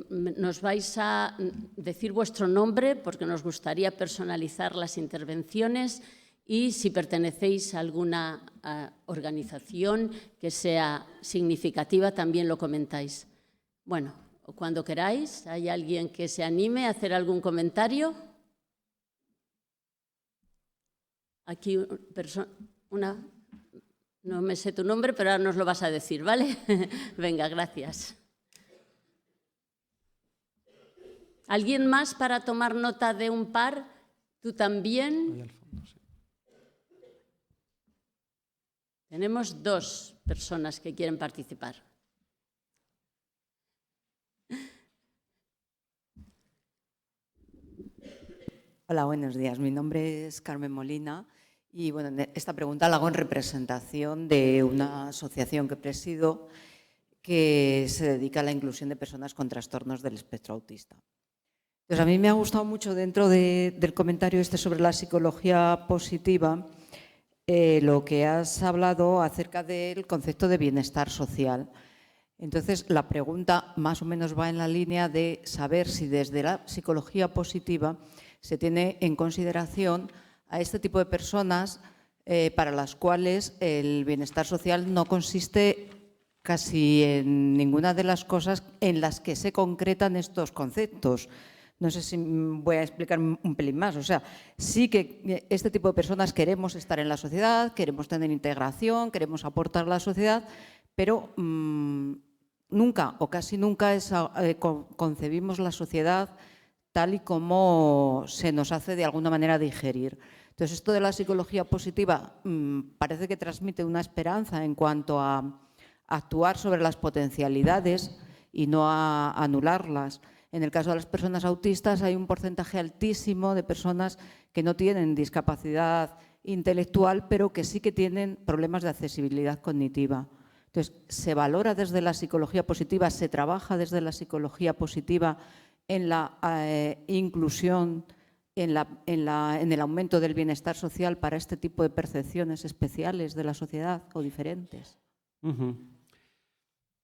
nos vais a decir vuestro nombre, porque nos gustaría personalizar las intervenciones, y si pertenecéis a alguna organización que sea significativa, también lo comentáis. Bueno, cuando queráis, ¿hay alguien que se anime a hacer algún comentario? Aquí una... No me sé tu nombre, pero ahora nos lo vas a decir, ¿vale? Venga, gracias. ¿Alguien más para tomar nota de un par? ¿Tú también? Tenemos 2 personas que quieren participar.
Hola, buenos días. Mi nombre es Carmen Molina y bueno, esta pregunta la hago en representación de una asociación que presido que se dedica a la inclusión de personas con trastornos del espectro autista. Pues a mí me ha gustado mucho dentro del comentario sobre la psicología positiva lo que has hablado acerca del concepto de bienestar social. Entonces, la pregunta más o menos va en la línea de saber si desde la psicología positiva se tiene en consideración a este tipo de personas para las cuales el bienestar social no consiste casi en ninguna de las cosas en las que se concretan estos conceptos. No sé si voy a explicar un pelín más. O sea, sí que este tipo de personas queremos estar en la sociedad, queremos tener integración, queremos aportar a la sociedad, pero nunca o casi nunca concebimos la sociedad tal y como se nos hace de alguna manera digerir. Entonces, esto de la psicología positiva parece que transmite una esperanza en cuanto a actuar sobre las potencialidades y no a anularlas. En el caso de las personas autistas hay un porcentaje altísimo de personas que no tienen discapacidad intelectual, pero que sí que tienen problemas de accesibilidad cognitiva. Entonces, se valora desde la psicología positiva, se trabaja desde la psicología positiva en la inclusión, en el aumento del bienestar social para este tipo de percepciones especiales de la sociedad o diferentes.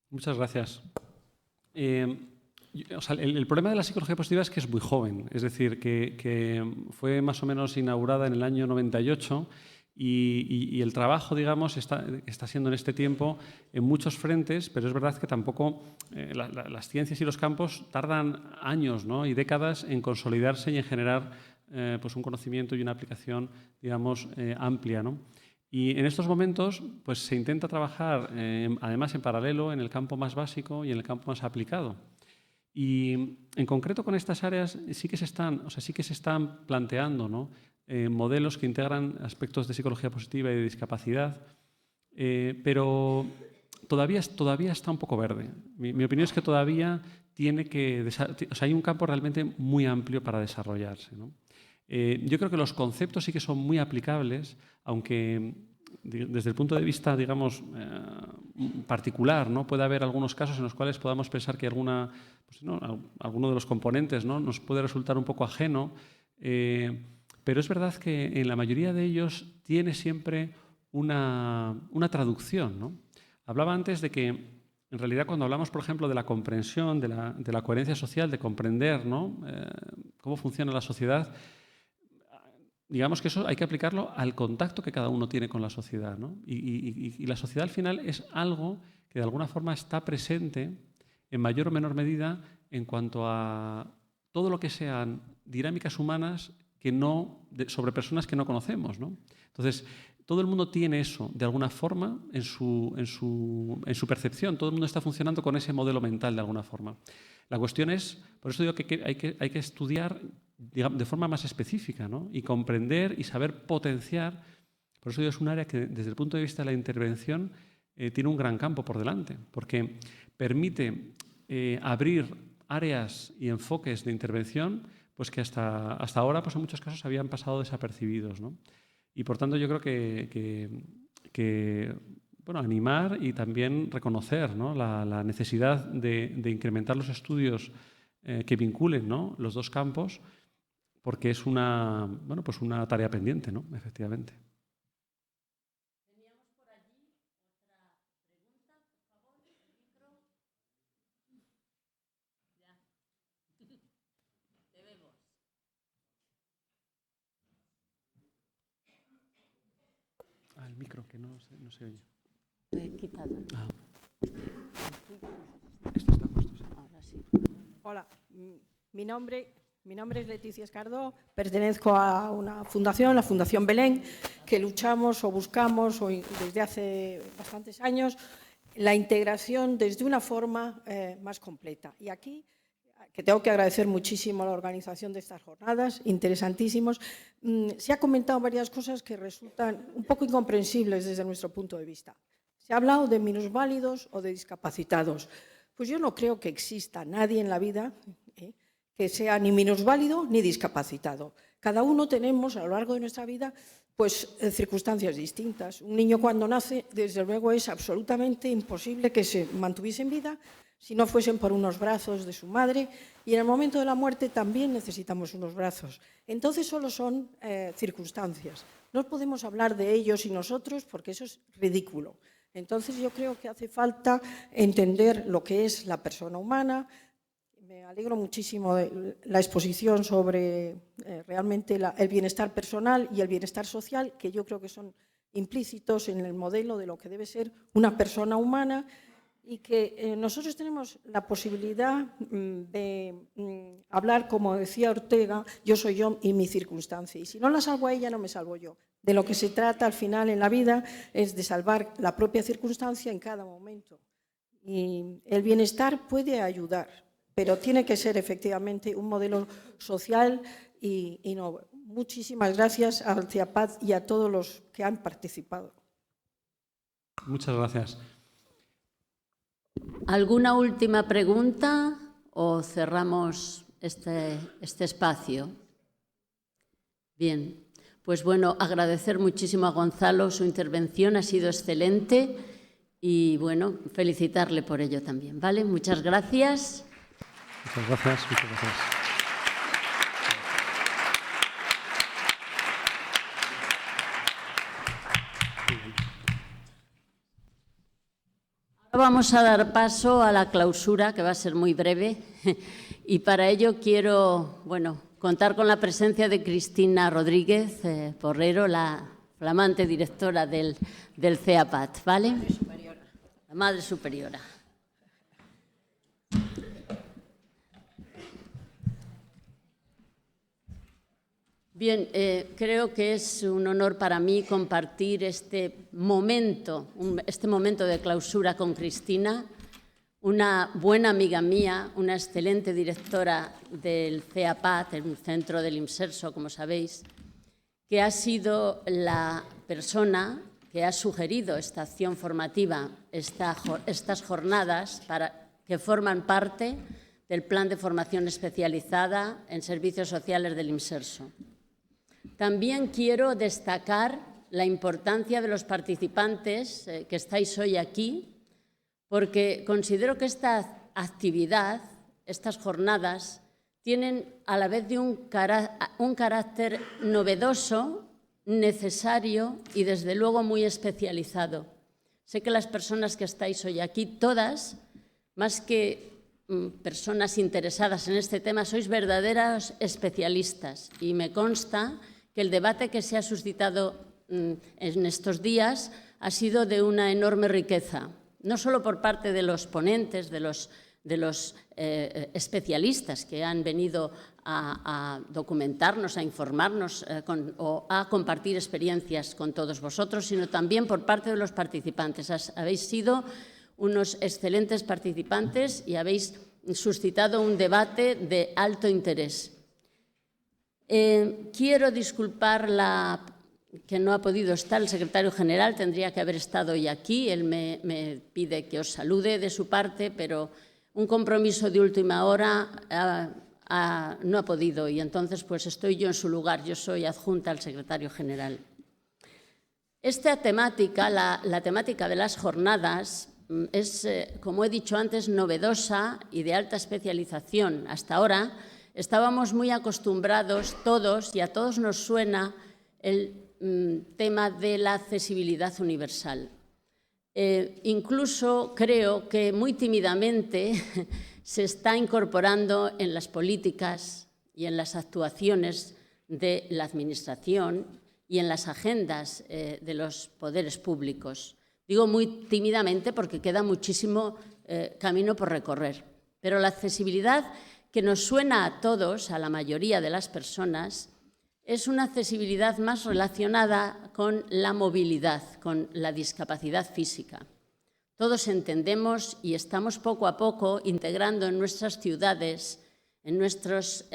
Muchas gracias. O sea, el problema de la psicología positiva es que es muy joven, es decir, que fue más o menos inaugurada en el año 98 y el trabajo, digamos, está siendo en este tiempo en muchos frentes, pero es verdad que tampoco las ciencias y los campos tardan años, ¿no?, y décadas en consolidarse y en generar pues un conocimiento y una aplicación, digamos, amplia, ¿no? Y en estos momentos pues, se intenta trabajar, además en paralelo, en el campo más básico y en el campo más aplicado. Y en concreto con estas áreas sí que se están planteando, ¿no?, modelos que integran aspectos de psicología positiva y de discapacidad, pero todavía está un poco verde. Mi opinión es que todavía hay un campo realmente muy amplio para desarrollarse, ¿no? Yo creo que los conceptos sí que son muy aplicables, aunque desde el punto de vista, digamos, particular, ¿no?, puede haber algunos casos en los cuales podamos pensar que alguno de los componentes, ¿no?, nos puede resultar un poco ajeno, pero es verdad que en la mayoría de ellos tiene siempre una traducción, ¿no? Hablaba antes de que, en realidad, cuando hablamos, por ejemplo, de la comprensión, de la coherencia social, de comprender, ¿no?, cómo funciona la sociedad, digamos que eso hay que aplicarlo al contacto que cada uno tiene con la sociedad, ¿no? Y la sociedad al final es algo que de alguna forma está presente en mayor o menor medida en cuanto a todo lo que sean dinámicas humanas sobre personas que no conocemos, ¿no? Entonces, todo el mundo tiene eso de alguna forma en su percepción, todo el mundo está funcionando con ese modelo mental de alguna forma. La cuestión es, por eso digo que hay que estudiar, digamos, de forma más específica, ¿no?, y comprender y saber potenciar. Por eso digo, es un área que desde el punto de vista de la intervención tiene un gran campo por delante, porque permite abrir áreas y enfoques de intervención pues que hasta ahora pues en muchos casos habían pasado desapercibidos, ¿no? Y por tanto yo creo que bueno, animar y también reconocer, ¿no?, la necesidad de incrementar los estudios que vinculen, ¿no?, los dos campos, porque es una tarea pendiente, ¿no?, efectivamente.
Teníamos por allí otra pregunta, por favor, el micro. Ya. Te vemos.
El micro, que no se oye.
Quitado.
Esto está puesto, sí.
Ahora sí.
Hola, mi nombre es Leticia Escardó, pertenezco a una fundación, la Fundación Belén, que luchamos o buscamos desde hace bastantes años la integración desde una forma más completa. Y aquí, que tengo que agradecer muchísimo la organización de estas jornadas, interesantísimos, se ha comentado varias cosas que resultan un poco incomprensibles desde nuestro punto de vista. Se ha hablado de minusválidos o de discapacitados. Pues yo no creo que exista nadie en la vida que sea ni minusválido ni discapacitado. Cada uno tenemos a lo largo de nuestra vida pues, circunstancias distintas. Un niño cuando nace, desde luego, es absolutamente imposible que se mantuviese en vida si no fuesen por unos brazos de su madre, y en el momento de la muerte también necesitamos unos brazos. Entonces solo son circunstancias. No podemos hablar de ellos y nosotros porque eso es ridículo. Entonces yo creo que hace falta entender lo que es la persona humana. Me alegro muchísimo de la exposición sobre realmente el bienestar personal y el bienestar social, que yo creo que son implícitos en el modelo de lo que debe ser una persona humana, y que nosotros tenemos la posibilidad de hablar, como decía Ortega, yo soy yo y mi circunstancia. Y si no la salvo a ella, no me salvo yo. De lo que se trata al final en la vida es de salvar la propia circunstancia en cada momento. Y el bienestar puede ayudar, pero tiene que ser efectivamente un modelo social y no. Muchísimas gracias al CEAPAT y a todos los que han participado.
Muchas gracias.
¿Alguna última pregunta o cerramos este espacio? Bien, pues bueno, agradecer muchísimo a Gonzalo su intervención, ha sido excelente y bueno, felicitarle por ello también, ¿vale? Muchas gracias.
Muchas gracias. Muchas gracias.
Vamos a dar paso a la clausura, que va a ser muy breve, y para ello quiero, contar con la presencia de Cristina Rodríguez Porrero, la flamante directora del CEAPAT, ¿vale? La Madre Superiora. Bien, creo que es un honor para mí compartir este momento de clausura con Cristina, una buena amiga mía, una excelente directora del CEAPAT, el centro del IMSERSO, como sabéis, que ha sido la persona que ha sugerido esta acción formativa, estas jornadas que forman parte del Plan de Formación Especializada en Servicios Sociales del IMSERSO. También quiero destacar la importancia de los participantes que estáis hoy aquí, porque considero que esta actividad, estas jornadas, tienen a la vez de un carácter novedoso, necesario y, desde luego, muy especializado. Sé que las personas que estáis hoy aquí, todas, más que personas interesadas en este tema, sois verdaderos especialistas y me consta que el debate que se ha suscitado en estos días ha sido de una enorme riqueza, no solo por parte de los ponentes, de los especialistas que han venido a documentarnos, a informarnos o a compartir experiencias con todos vosotros, sino también por parte de los participantes. Habéis sido unos excelentes participantes y habéis suscitado un debate de alto interés. Quiero disculpar que no ha podido estar el secretario general, tendría que haber estado hoy aquí. Él me pide que os salude de su parte, pero un compromiso de última hora no ha podido y entonces pues estoy yo en su lugar. Yo soy adjunta al secretario general. Esta temática, la temática de las jornadas, es, como he dicho antes, novedosa y de alta especialización. Hasta ahora estábamos muy acostumbrados todos, y a todos nos suena el tema de la accesibilidad universal. Incluso creo que muy tímidamente se está incorporando en las políticas y en las actuaciones de la Administración y en las agendas de los poderes públicos. Digo muy tímidamente porque queda muchísimo camino por recorrer. Pero la accesibilidad que nos suena a todos, a la mayoría de las personas, es una accesibilidad más relacionada con la movilidad, con la discapacidad física. Todos entendemos y estamos poco a poco integrando en nuestras ciudades, en nuestras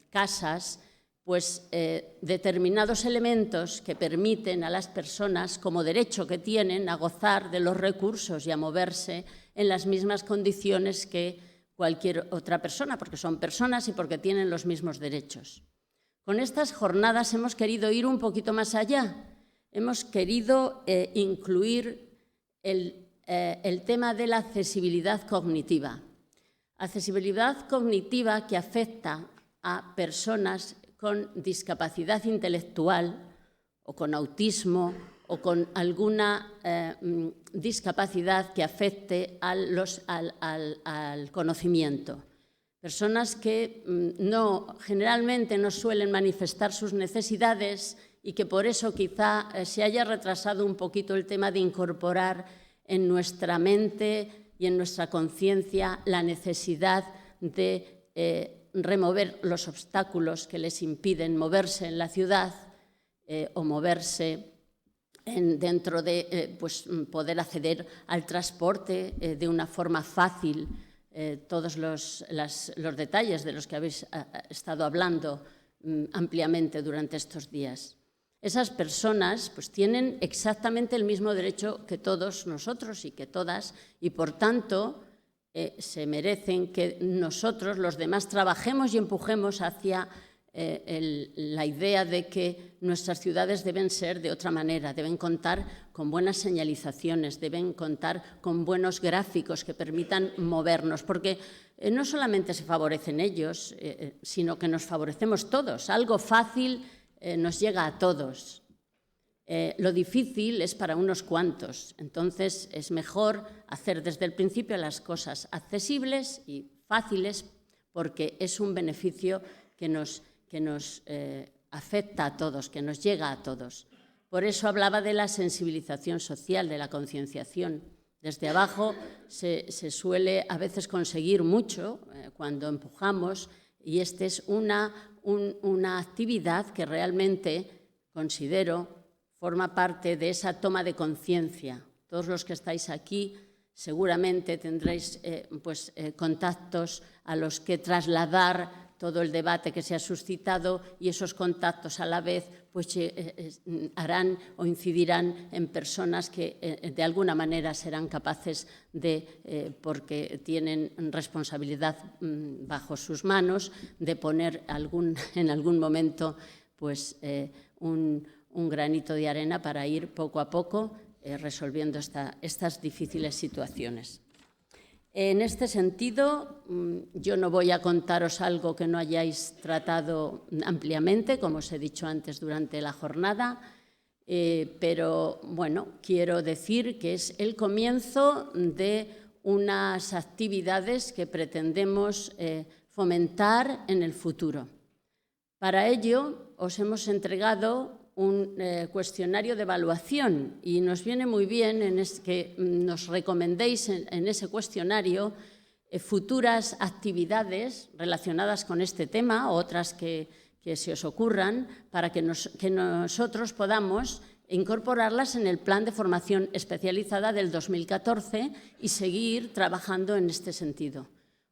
casas, pues determinados elementos que permiten a las personas, como derecho que tienen, a gozar de los recursos y a moverse en las mismas condiciones que cualquier otra persona, porque son personas y porque tienen los mismos derechos. Con estas jornadas hemos querido ir un poquito más allá. Hemos querido incluir el tema de la accesibilidad cognitiva. Accesibilidad cognitiva que afecta a personas con discapacidad intelectual o con autismo o con alguna discapacidad que afecte al conocimiento. Personas que generalmente no suelen manifestar sus necesidades y que por eso quizá se haya retrasado un poquito el tema de incorporar en nuestra mente y en nuestra conciencia la necesidad de remover los obstáculos que les impiden moverse en la ciudad o moverse dentro de poder acceder al transporte de una forma fácil todos los detalles de los que habéis estado hablando ampliamente durante estos días. Esas personas pues, tienen exactamente el mismo derecho que todos nosotros y que todas, y por tanto se merecen que nosotros, los demás, trabajemos y empujemos hacia la idea de que nuestras ciudades deben ser de otra manera, deben contar con buenas señalizaciones, deben contar con buenos gráficos que permitan movernos, porque no solamente se favorecen ellos, sino que nos favorecemos todos. Algo fácil nos llega a todos. Lo difícil es para unos cuantos, entonces es mejor hacer desde el principio las cosas accesibles y fáciles porque es un beneficio que nos afecta a todos, que nos llega a todos. Por eso hablaba de la sensibilización social, de la concienciación. Desde abajo se suele a veces conseguir mucho cuando empujamos y esta es una actividad que realmente considero forma parte de esa toma de conciencia. Todos los que estáis aquí seguramente tendréis contactos a los que trasladar todo el debate que se ha suscitado y esos contactos a la vez pues, harán o incidirán en personas que de alguna manera serán capaces de, porque tienen responsabilidad bajo sus manos, de poner en algún momento pues, un granito de arena para ir poco a poco resolviendo estas difíciles situaciones. En este sentido, yo no voy a contaros algo que no hayáis tratado ampliamente, como os he dicho antes durante la jornada, pero bueno, quiero decir que es el comienzo de unas actividades que pretendemos fomentar en el futuro. Para ello, os hemos entregado un cuestionario de evaluación y nos viene muy bien que nos recomendéis en ese cuestionario futuras actividades relacionadas con este tema o otras que se os ocurran para que nosotros podamos incorporarlas en el plan de formación especializada del 2014 y seguir trabajando en este sentido.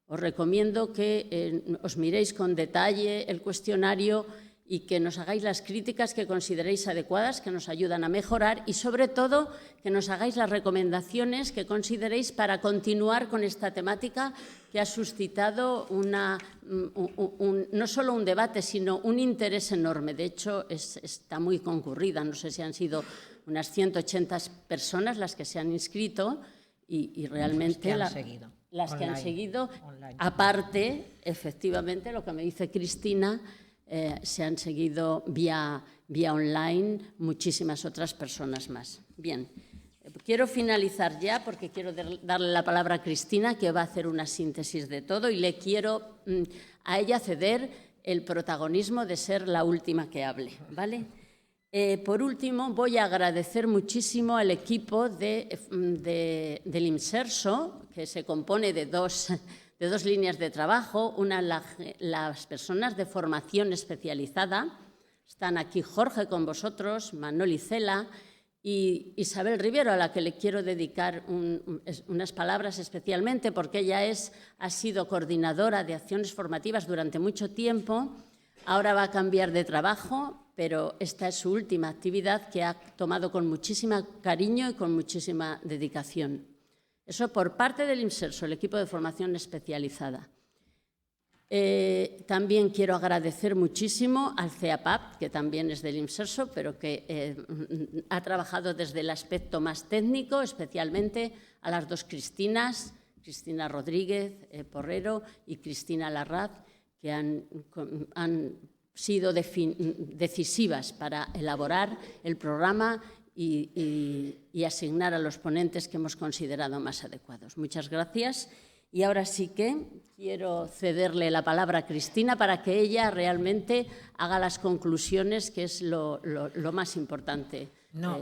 Os recomiendo que os miréis con detalle el cuestionario y que nos hagáis las críticas que consideréis adecuadas, que nos ayudan a mejorar y, sobre todo, que nos hagáis las recomendaciones que consideréis para continuar con esta temática que ha suscitado no solo un debate, sino un interés enorme. De hecho, está muy concurrida. No sé si han sido unas 180 personas las que se han inscrito y realmente las que han seguido. Aparte, efectivamente, lo que me dice Cristina, se han seguido vía online muchísimas otras personas más. Bien, quiero finalizar ya porque quiero darle la palabra a Cristina, que va a hacer una síntesis de todo y le quiero a ella ceder el protagonismo de ser la última que hable, ¿vale? Por último, voy a agradecer muchísimo al equipo del IMSERSO, que se compone de dos líneas de trabajo, una las personas de formación especializada, están aquí Jorge con vosotros, Manoli Cela y Isabel Rivero, a la que le quiero dedicar unas palabras especialmente porque ella ha sido coordinadora de acciones formativas durante mucho tiempo, ahora va a cambiar de trabajo, pero esta es su última actividad que ha tomado con muchísimo cariño y con muchísima dedicación. Eso por parte del IMSERSO, el equipo de formación especializada. También quiero agradecer muchísimo al CEAPAP, que también es del IMSERSO, pero que ha trabajado desde el aspecto más técnico, especialmente a las dos Cristinas, Cristina Rodríguez Porrero y Cristina Larraz, que han sido decisivas para elaborar el programa y asignar a los ponentes que hemos considerado más adecuados. Muchas gracias. Y ahora sí que quiero cederle la palabra a Cristina para que ella realmente haga las conclusiones, que es lo más importante.
No,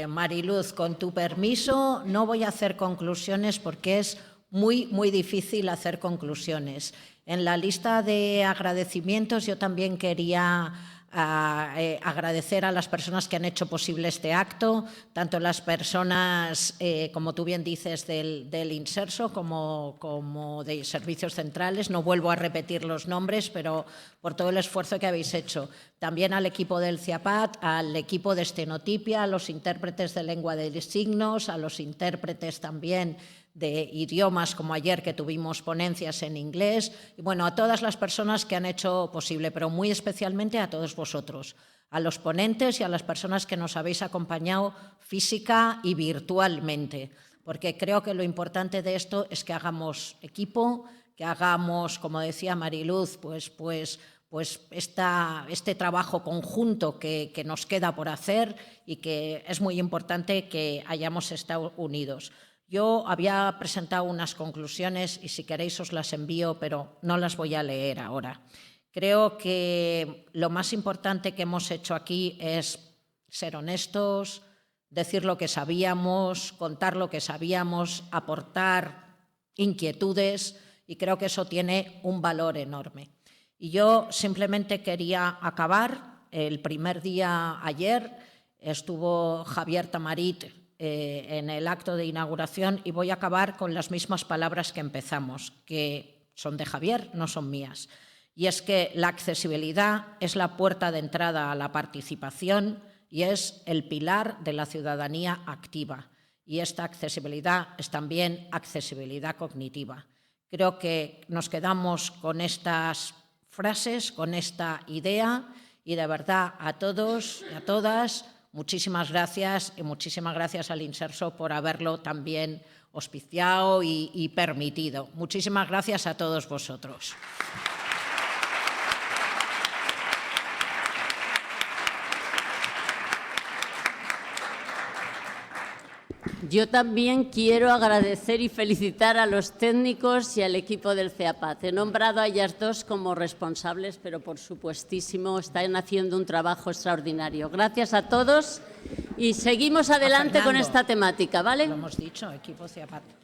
Mariluz, con tu permiso, no voy a hacer conclusiones porque es muy, muy difícil hacer conclusiones. En la lista de agradecimientos yo también quería agradecer a las personas que han hecho posible este acto, tanto las personas, como tú bien dices, del Inserso como de Servicios Centrales. No vuelvo a repetir los nombres, pero por todo el esfuerzo que habéis hecho. También al equipo del CIAPAT, al equipo de estenotipia, a los intérpretes de lengua de signos, a los intérpretes también de idiomas, como ayer que tuvimos ponencias en inglés, y bueno, a todas las personas que han hecho posible, pero muy especialmente a todos vosotros, a los ponentes y a las personas que nos habéis acompañado física y virtualmente, porque creo que lo importante de esto es que hagamos equipo, que hagamos, como decía Mariluz, este trabajo conjunto que nos queda por hacer y que es muy importante que hayamos estado unidos. Yo había presentado unas conclusiones y si queréis os las envío, pero no las voy a leer ahora. Creo que lo más importante que hemos hecho aquí es ser honestos, decir lo que sabíamos, contar lo que sabíamos, aportar inquietudes, y creo que eso tiene un valor enorme. Y yo simplemente quería acabar. El primer día ayer estuvo Javier Tamarit en el acto de inauguración y voy a acabar con las mismas palabras que empezamos, que son de Javier, no son mías. Y es que la accesibilidad es la puerta de entrada a la participación y es el pilar de la ciudadanía activa. Y esta accesibilidad es también accesibilidad cognitiva. Creo que nos quedamos con estas frases, con esta idea, y de verdad a todos y a todas, muchísimas gracias, y muchísimas gracias al Inserso por haberlo también auspiciado y permitido. Muchísimas gracias a todos vosotros.
Yo también quiero agradecer y felicitar a los técnicos y al equipo del CIAPAT. He nombrado a ellas dos como responsables, pero por supuestísimo están haciendo un trabajo extraordinario. Gracias a todos y seguimos adelante con esta temática, ¿vale?
Lo hemos dicho, equipo CIAPAT.